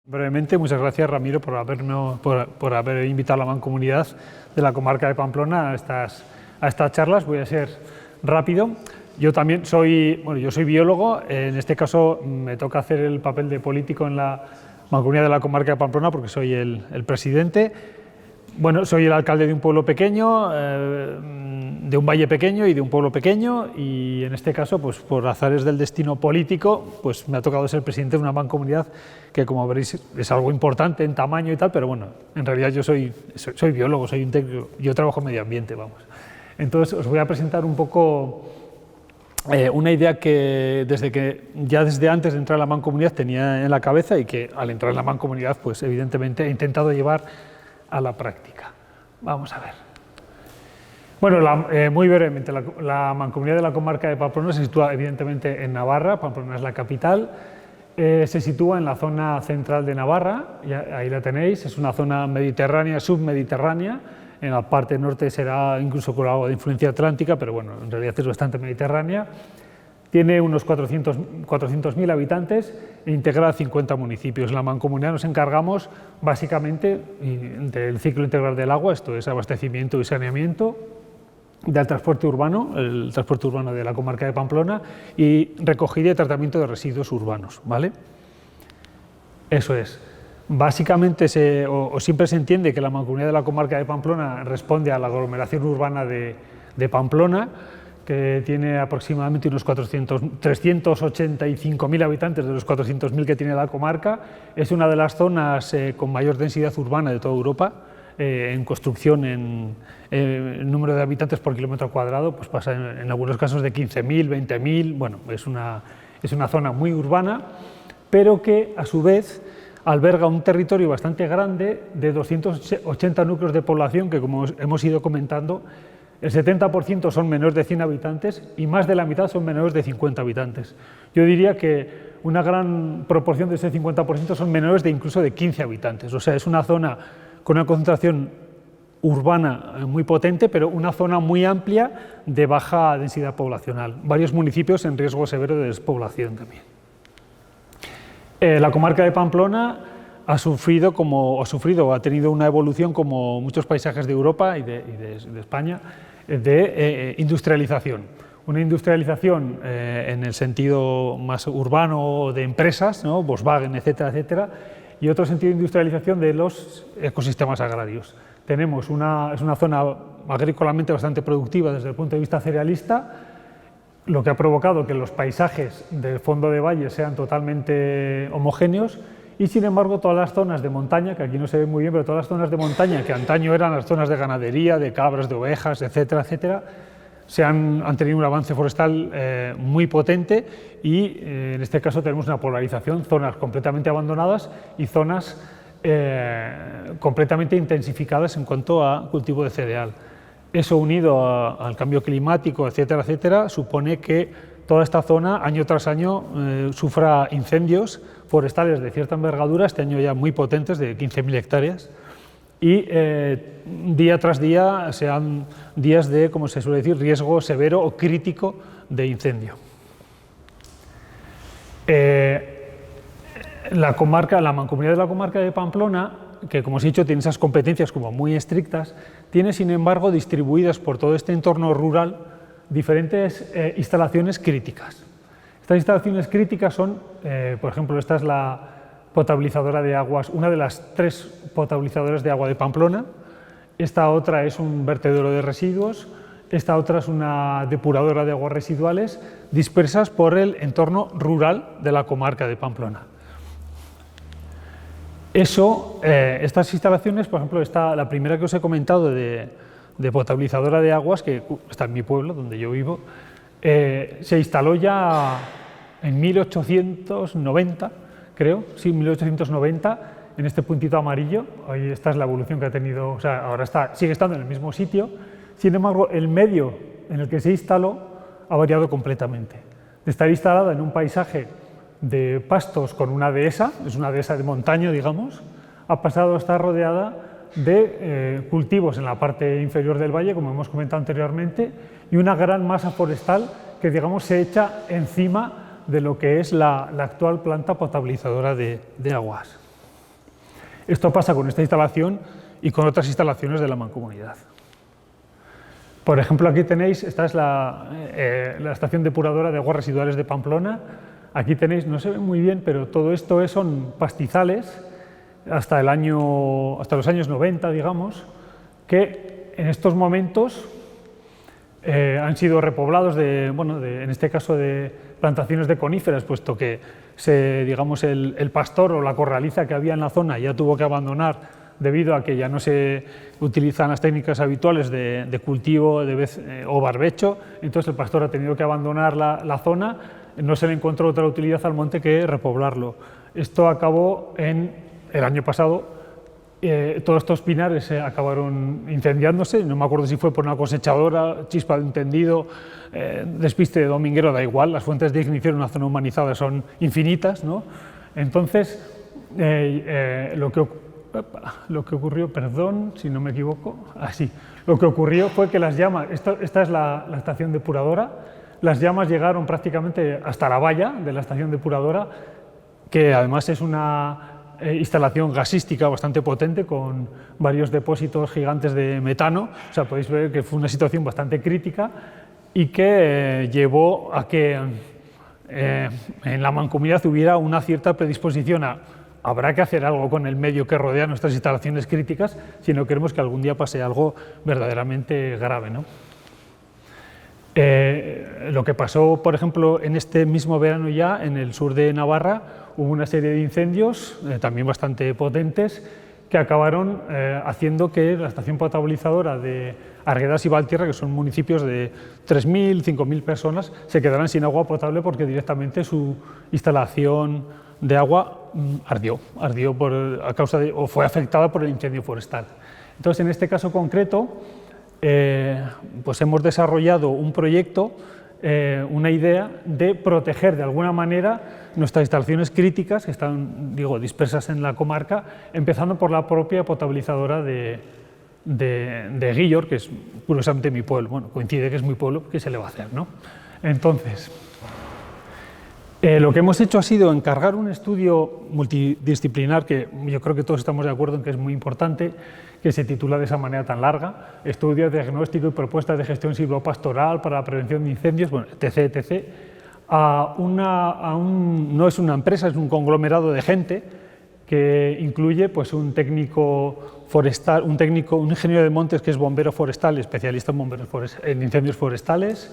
Brevemente, muchas gracias Ramiro por haber invitado a la Mancomunidad de la comarca de Pamplona a estas charlas. Voy a ser rápido. Yo también soy biólogo, en este caso me toca hacer el papel de político en la Mancomunidad de la comarca de Pamplona porque soy el presidente. Bueno, soy el alcalde de un pueblo pequeño, de un valle pequeño y de un pueblo pequeño, y en este caso, pues por azares del destino político, pues me ha tocado ser presidente de una mancomunidad que, como veréis, es algo importante en tamaño y tal, pero bueno, en realidad yo soy biólogo, soy un técnico, yo trabajo en medio ambiente, vamos. Entonces os voy a presentar un poco una idea que desde antes de entrar a la mancomunidad tenía en la cabeza y que al entrar en la mancomunidad, pues evidentemente he intentado llevar a la práctica. Vamos a ver. Bueno, muy brevemente, la Mancomunidad de la comarca de Pamplona se sitúa evidentemente en Navarra. Pamplona es la capital. Se sitúa en la zona central de Navarra, y ahí la tenéis. Es una zona mediterránea, submediterránea. En la parte norte será incluso con algo de influencia atlántica, pero bueno, en realidad es bastante mediterránea. Tiene unos 400.000 habitantes e integra 50 municipios. En la mancomunidad nos encargamos básicamente del ciclo integral del agua, esto es abastecimiento y saneamiento, del transporte urbano, el transporte urbano de la comarca de Pamplona, y recogida y tratamiento de residuos urbanos, ¿vale? Eso es. Básicamente siempre se entiende que la mancomunidad de la comarca de Pamplona responde a la aglomeración urbana de Pamplona, que tiene aproximadamente unos 385.000 habitantes de los 400.000 que tiene la comarca. Es una de las zonas con mayor densidad urbana de toda Europa. En construcción, en número de habitantes por kilómetro cuadrado, pues pasa en algunos casos de 15.000, 20.000. Bueno, es una zona muy urbana, pero que a su vez alberga un territorio bastante grande de 280 núcleos de población que, como hemos ido comentando, el 70% son menores de 100 habitantes y más de la mitad son menores de 50 habitantes. Yo diría que una gran proporción de ese 50% son menores de incluso de 15 habitantes. O sea, es una zona con una concentración urbana muy potente, pero una zona muy amplia de baja densidad poblacional. Varios municipios en riesgo severo de despoblación también. La comarca de Pamplona ha tenido una evolución, como muchos paisajes de Europa y de España, de industrialización. Una industrialización en el sentido más urbano de empresas, ¿no? Volkswagen, etcétera, etcétera, y otro sentido de industrialización de los ecosistemas agrarios. Es una zona agrícolamente bastante productiva desde el punto de vista cerealista, lo que ha provocado que los paisajes del fondo de valle sean totalmente homogéneos. Y sin embargo, todas las zonas de montaña, que aquí no se ve muy bien, pero todas las zonas de montaña que antaño eran las zonas de ganadería, de cabras, de ovejas, etcétera, etcétera, han tenido un avance forestal muy potente y en este caso tenemos una polarización, zonas completamente abandonadas y zonas completamente intensificadas en cuanto a cultivo de cereal. Eso, unido al cambio climático, etcétera, etcétera, supone que toda esta zona, año tras año, sufra incendios forestales de cierta envergadura, este año ya muy potentes, de 15.000 hectáreas, y día tras día sean días de, como se suele decir, riesgo severo o crítico de incendio. La mancomunidad de la comarca de Pamplona, que como os he dicho tiene esas competencias como muy estrictas, tiene sin embargo distribuidas por todo este entorno rural diferentes instalaciones críticas. Estas instalaciones críticas son, por ejemplo, esta es la potabilizadora de aguas, una de las 3 potabilizadoras de agua de Pamplona, esta otra es un vertedero de residuos, esta otra es una depuradora de aguas residuales dispersas por el entorno rural de la comarca de Pamplona. Estas instalaciones, por ejemplo, la primera que os he comentado de potabilizadora de aguas, que está en mi pueblo, donde yo vivo, se instaló ya en 1890, creo, sí, 1890, en este puntito amarillo. Ahí esta es la evolución que ha tenido, o sea, ahora sigue estando en el mismo sitio, sin embargo, el medio en el que se instaló ha variado completamente. De estar instalada en un paisaje de pastos con una dehesa, es una dehesa de montaña, digamos, ha pasado a estar rodeada de cultivos en la parte inferior del valle, como hemos comentado anteriormente, y una gran masa forestal que, digamos, se echa encima de lo que es la actual planta potabilizadora de aguas. Esto pasa con esta instalación y con otras instalaciones de la mancomunidad. Por ejemplo, aquí tenéis, esta es la estación depuradora de aguas residuales de Pamplona. Aquí tenéis, no se ve muy bien, pero todo esto son pastizales hasta los años 90, digamos, que en estos momentos han sido repoblados en este caso de plantaciones de coníferas, puesto que digamos, el pastor o la corraliza que había en la zona ya tuvo que abandonar debido a que ya no se utilizan las técnicas habituales de cultivo o barbecho. Entonces el pastor ha tenido que abandonar la zona, no se le encontró otra utilidad al monte que repoblarlo. Esto acabó el año pasado. Todos estos pinares acabaron incendiándose, no me acuerdo si fue por una cosechadora, chispa de un tendido, despiste de dominguero, da igual, las fuentes de ignición en una zona humanizada son infinitas, ¿no? Entonces, lo que ocurrió, perdón si no me equivoco, lo que ocurrió fue que las llamas, esta es la estación depuradora, las llamas llegaron prácticamente hasta la valla de la estación depuradora, que además es una instalación gasística bastante potente con varios depósitos gigantes de metano. O sea, podéis ver que fue una situación bastante crítica y que llevó a que en la mancomunidad hubiera una cierta predisposición habrá que hacer algo con el medio que rodea nuestras instalaciones críticas si no queremos que algún día pase algo verdaderamente grave, ¿no? Lo que pasó, por ejemplo, en este mismo verano ya en el sur de Navarra, hubo una serie de incendios, también bastante potentes, que acabaron haciendo que la estación potabilizadora de Arguedas y Valtierra, que son municipios de 3.000, 5.000 personas, se quedaran sin agua potable porque directamente su instalación de agua ardió o fue afectada por el incendio forestal. Entonces, en este caso concreto, pues hemos desarrollado un proyecto, una idea de proteger de alguna manera nuestras instalaciones críticas que están, dispersas en la comarca, empezando por la propia potabilizadora de Guillor, que es curiosamente mi pueblo. Bueno, coincide que es mi pueblo, ¿qué se le va a hacer, no? Entonces, lo que hemos hecho ha sido encargar un estudio multidisciplinar que yo creo que todos estamos de acuerdo en que es muy importante, que se titula de esa manera tan larga, Estudio, Diagnóstico y Propuestas de Gestión Silvopastoral para la Prevención de Incendios, bueno, etc., etc., no es una empresa, es un conglomerado de gente que incluye pues, un técnico forestal, un ingeniero de montes que es bombero forestal, especialista en incendios forestales,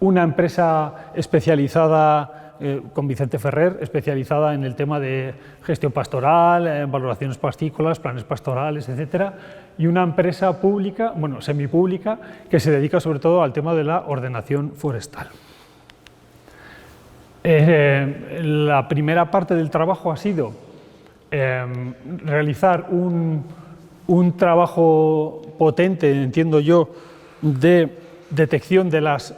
una empresa especializada con Vicente Ferrer, especializada en el tema de gestión pastoral, valoraciones pastícolas, planes pastorales, etcétera, y una empresa pública, bueno, semipública, que se dedica sobre todo al tema de la ordenación forestal. La primera parte del trabajo ha sido realizar un trabajo potente, entiendo yo, de detección de los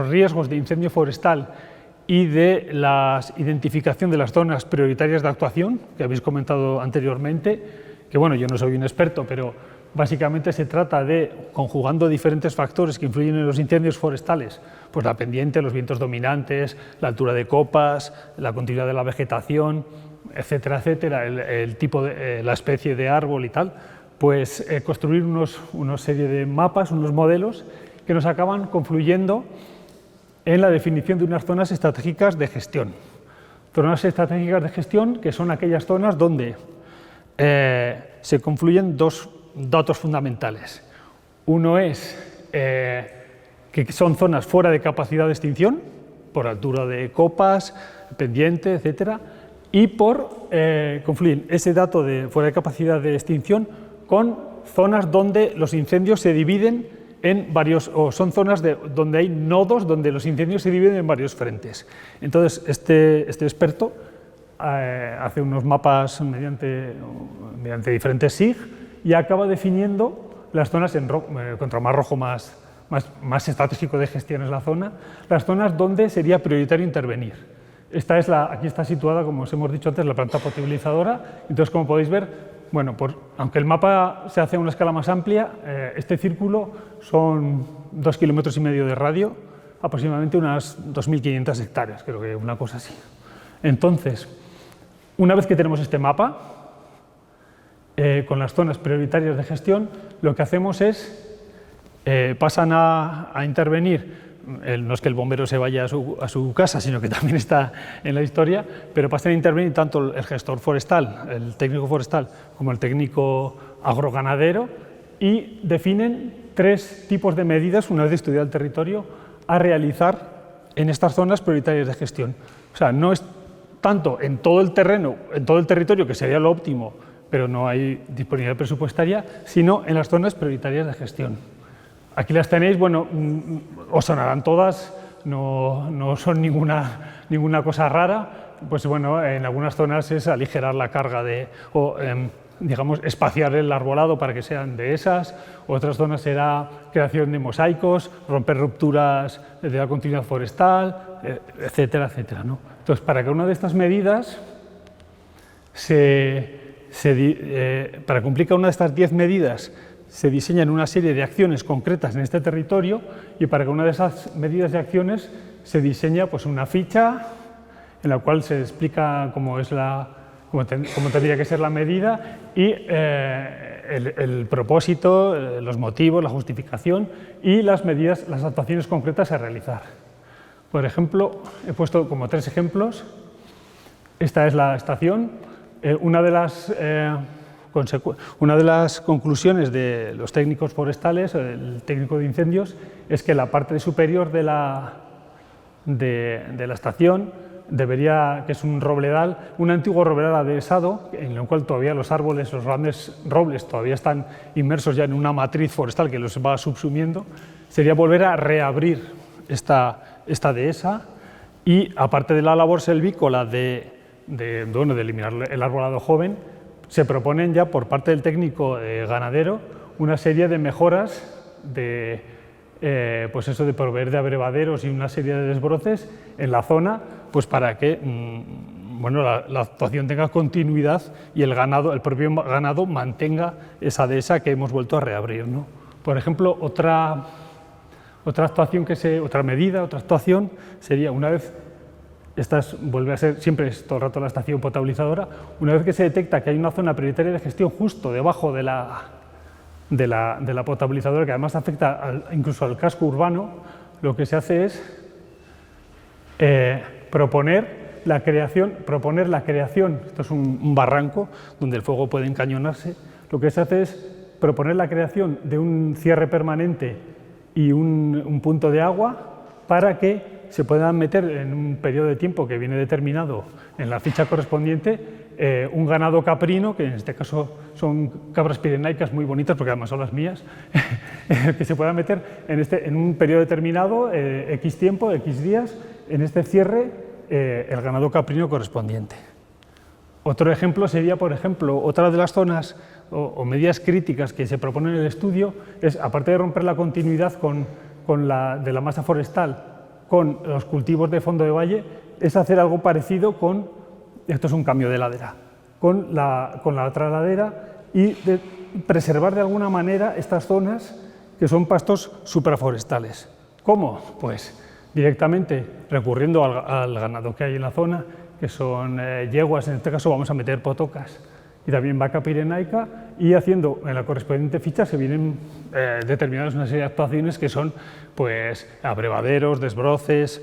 riesgos de incendio forestal y de la identificación de las zonas prioritarias de actuación, que habéis comentado anteriormente, que bueno, yo no soy un experto, pero básicamente se trata de, conjugando diferentes factores que influyen en los incendios forestales, pues la pendiente, los vientos dominantes, la altura de copas, la continuidad de la vegetación, etcétera, etcétera, el tipo la especie de árbol y tal, pues construir una serie de mapas, unos modelos que nos acaban confluyendo en la definición de unas zonas estratégicas de gestión. Zonas estratégicas de gestión que son aquellas zonas donde se confluyen dos datos fundamentales. Uno es que son zonas fuera de capacidad de extinción, por altura de copas, pendiente, etcétera, y confluyen ese dato de fuera de capacidad de extinción con zonas donde los incendios se dividen en varios, o son zonas donde hay nodos donde los incendios se dividen en varios frentes. Entonces, este experto hace unos mapas mediante diferentes SIG y acaba definiendo las zonas contra más rojo, más estratégico de gestión es la zona, las zonas donde sería prioritario intervenir. Aquí está situada, como os hemos dicho antes, la planta potabilizadora. Entonces, como podéis ver, bueno, aunque el mapa se hace a una escala más amplia, este círculo son 2,5 kilómetros de radio, aproximadamente unas 2.500 hectáreas, creo que una cosa así. Entonces, una vez que tenemos este mapa, con las zonas prioritarias de gestión, lo que hacemos es, pasan a intervenir, no es que el bombero se vaya a su casa, sino que también está en la historia, pero pasan a intervenir tanto el gestor forestal, el técnico forestal, como el técnico agroganadero, y definen 3 tipos de medidas, una vez estudiado el territorio, a realizar en estas zonas prioritarias de gestión. O sea, no es tanto en todo el terreno, en todo el territorio, que sería lo óptimo, pero no hay disponibilidad presupuestaria, sino en las zonas prioritarias de gestión. Aquí las tenéis, bueno, os sonarán todas, no son ninguna cosa rara, pues bueno, en algunas zonas es aligerar la carga digamos, espaciar el arbolado para que sean dehesas, otras zonas será creación de mosaicos, romper rupturas de la continuidad forestal, etcétera, etcétera, ¿no? Entonces, para cada una de estas medidas, para cumplir cada una de estas 10 medidas, se diseñan una serie de acciones concretas en este territorio, y para cada una de esas medidas y acciones se diseña pues, una ficha en la cual se explica cómo tendría que ser la medida y el propósito, los motivos, la justificación y las medidas, las actuaciones concretas a realizar. Por ejemplo, he puesto como 3 ejemplos. Esta es la estación. Una de las conclusiones de los técnicos forestales, el técnico de incendios, es que la parte superior de la estación que es un robledal, un antiguo robledal adhesado, en el cual todavía los árboles, los grandes robles, todavía están inmersos ya en una matriz forestal que los va subsumiendo, sería volver a reabrir esta dehesa, y aparte de la labor selvícola de eliminar el arbolado joven, se proponen ya por parte del técnico ganadero una serie de mejoras pues eso, de proveer de abrevaderos y una serie de desbroces en la zona, pues para que bueno, la actuación tenga continuidad y el propio ganado mantenga esa dehesa que hemos vuelto a reabrir, ¿no? Por ejemplo, otra actuación sería, una vez, vuelve a ser siempre todo el rato la estación potabilizadora, una vez que se detecta que hay una zona prioritaria de gestión justo debajo de la potabilizadora, que además afecta incluso al casco urbano, lo que se hace es proponer la creación, esto es un barranco donde el fuego puede encañonarse, lo que se hace es proponer la creación de un cierre permanente y un punto de agua para que se puedan meter en un periodo de tiempo que viene determinado en la ficha correspondiente un ganado caprino, que en este caso son cabras pirenaicas muy bonitas, porque además son las mías, que se puedan meter en un periodo determinado, X tiempo, X días, en este cierre, el ganado caprino correspondiente. Otro ejemplo sería, por ejemplo, otra de las zonas o medidas críticas que se proponen en el estudio es, aparte de romper la continuidad de la masa forestal con los cultivos de fondo de valle, es hacer algo parecido esto es un cambio de ladera, con la otra ladera, y de preservar de alguna manera estas zonas que son pastos supraforestales. ¿Cómo? Pues directamente recurriendo al ganado que hay en la zona, que son yeguas, en este caso vamos a meter potocas, y también vaca pirenaica, y haciendo en la correspondiente ficha se vienen determinadas una serie de actuaciones que son pues abrevaderos, desbroces,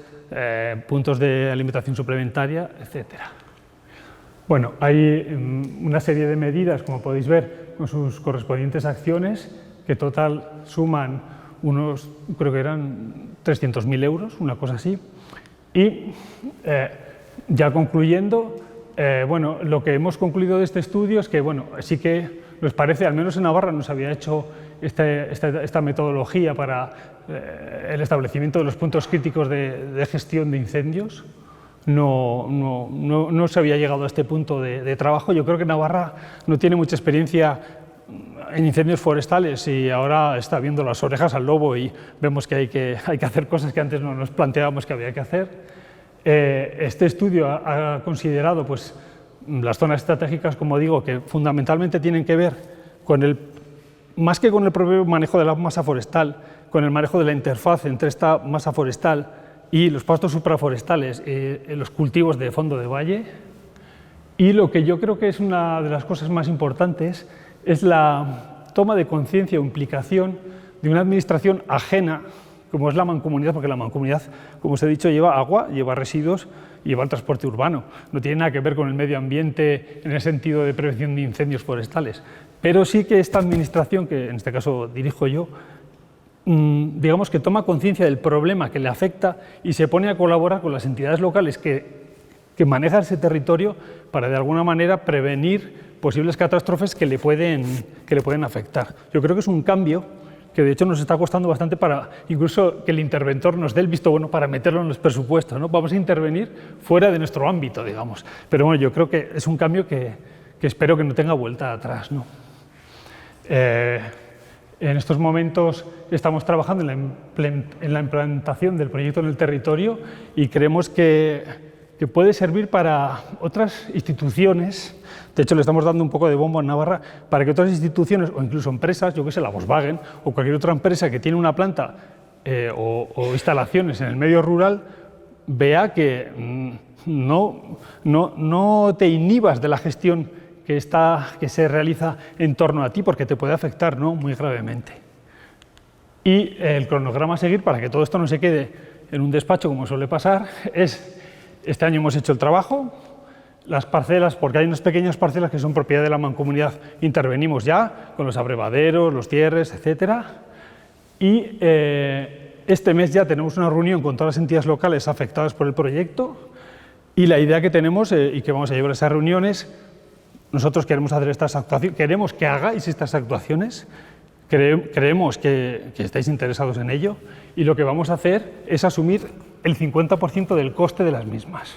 puntos de alimentación suplementaria, etcétera. Bueno, hay una serie de medidas, como podéis ver, con sus correspondientes acciones, que total suman creo que eran 300.000 euros, una cosa así. Y ya concluyendo, bueno, lo que hemos concluido de este estudio es que, bueno, sí que nos parece, al menos en Navarra nos había hecho esta metodología para el establecimiento de los puntos críticos de gestión de incendios. No se había llegado a este punto de trabajo. Yo creo que Navarra no tiene mucha experiencia en incendios forestales y ahora está viendo las orejas al lobo y vemos que hay que hacer cosas que antes no nos planteábamos que había que hacer. Este estudio ha considerado pues, las zonas estratégicas, como digo, que fundamentalmente tienen que ver más que con el propio manejo de la masa forestal, con el manejo de la interfaz entre esta masa forestal y los pastos supraforestales, los cultivos de fondo de valle. Y lo que yo creo que es una de las cosas más importantes es la toma de conciencia o implicación de una administración ajena, como es la mancomunidad, porque la mancomunidad, como os he dicho, lleva agua, lleva residuos y lleva el transporte urbano. No tiene nada que ver con el medio ambiente en el sentido de prevención de incendios forestales. Pero sí que esta administración, que en este caso dirijo yo, digamos que toma conciencia del problema que le afecta y se pone a colaborar con las entidades locales que manejan ese territorio para de alguna manera prevenir posibles catástrofes que le pueden afectar. Yo creo que es un cambio que de hecho nos está costando bastante para incluso que el interventor nos dé el visto bueno para meterlo en los presupuestos, ¿no? Vamos a intervenir fuera de nuestro ámbito, digamos. Pero bueno, yo creo que es un cambio que espero que no tenga vuelta atrás, ¿no? En estos momentos estamos trabajando en la implantación del proyecto en el territorio y creemos que puede servir para otras instituciones. De hecho, le estamos dando un poco de bombo en Navarra para que otras instituciones o incluso empresas, yo que sé, la Volkswagen o cualquier otra empresa que tiene una planta o instalaciones en el medio rural, vea que no te inhibas de la gestión que se realiza en torno a ti, porque te puede afectar, ¿no?, muy gravemente. Y el cronograma a seguir, para que todo esto no se quede en un despacho como suele pasar, es: este año hemos hecho el trabajo, las parcelas, porque hay unas pequeñas parcelas que son propiedad de la mancomunidad, intervenimos ya con los abrevaderos, los cierres, etc. Y este mes ya tenemos una reunión con todas las entidades locales afectadas por el proyecto, y la idea que tenemos y que vamos a llevar a esas reuniones, nosotros queremos hacer estas actuaciones, queremos que hagáis estas actuaciones, creemos que estáis interesados en ello, y lo que vamos a hacer es asumir el 50% del coste de las mismas.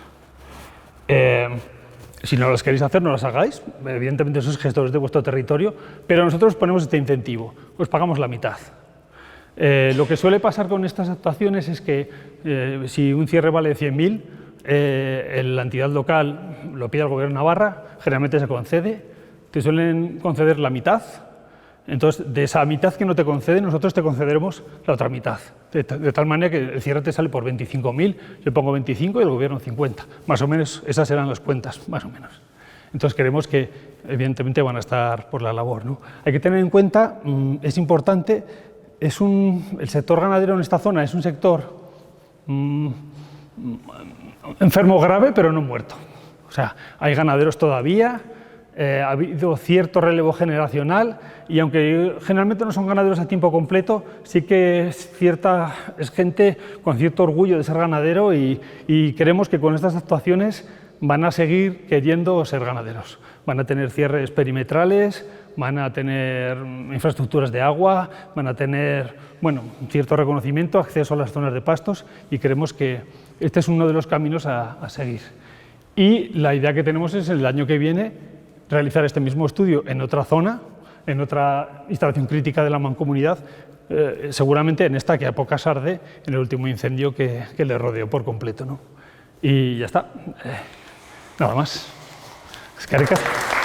Si no las queréis hacer, no las hagáis, evidentemente sois gestores de vuestro territorio, pero nosotros ponemos este incentivo, os pagamos la mitad. Lo que suele pasar con estas actuaciones es que si un cierre vale 100.000, la entidad local lo pide al Gobierno de Navarra, generalmente se concede, te suelen conceder la mitad. Entonces, de esa mitad que no te conceden, nosotros te concederemos la otra mitad. De tal manera que el cierre te sale por 25.000, yo pongo 25 y el Gobierno 50. Más o menos, esas serán las cuentas, más o menos. Entonces, creemos que, evidentemente, van a estar por la labor, ¿no? Hay que tener en cuenta, es importante, el sector ganadero en esta zona es un sector enfermo grave, pero no muerto. O sea, hay ganaderos todavía. Ha habido cierto relevo generacional y aunque generalmente no son ganaderos a tiempo completo, sí que es gente con cierto orgullo de ser ganadero y creemos que con estas actuaciones van a seguir queriendo ser ganaderos. Van a tener cierres perimetrales, van a tener infraestructuras de agua, van a tener, bueno, cierto reconocimiento, acceso a las zonas de pastos, y creemos que este es uno de los caminos a seguir. Y la idea que tenemos es el año que viene realizar este mismo estudio en otra zona, en otra instalación crítica de la mancomunidad, seguramente en esta que a pocas arde, en el último incendio que le rodeó por completo, ¿no? Y ya está. Nada más. Eskerrik asko.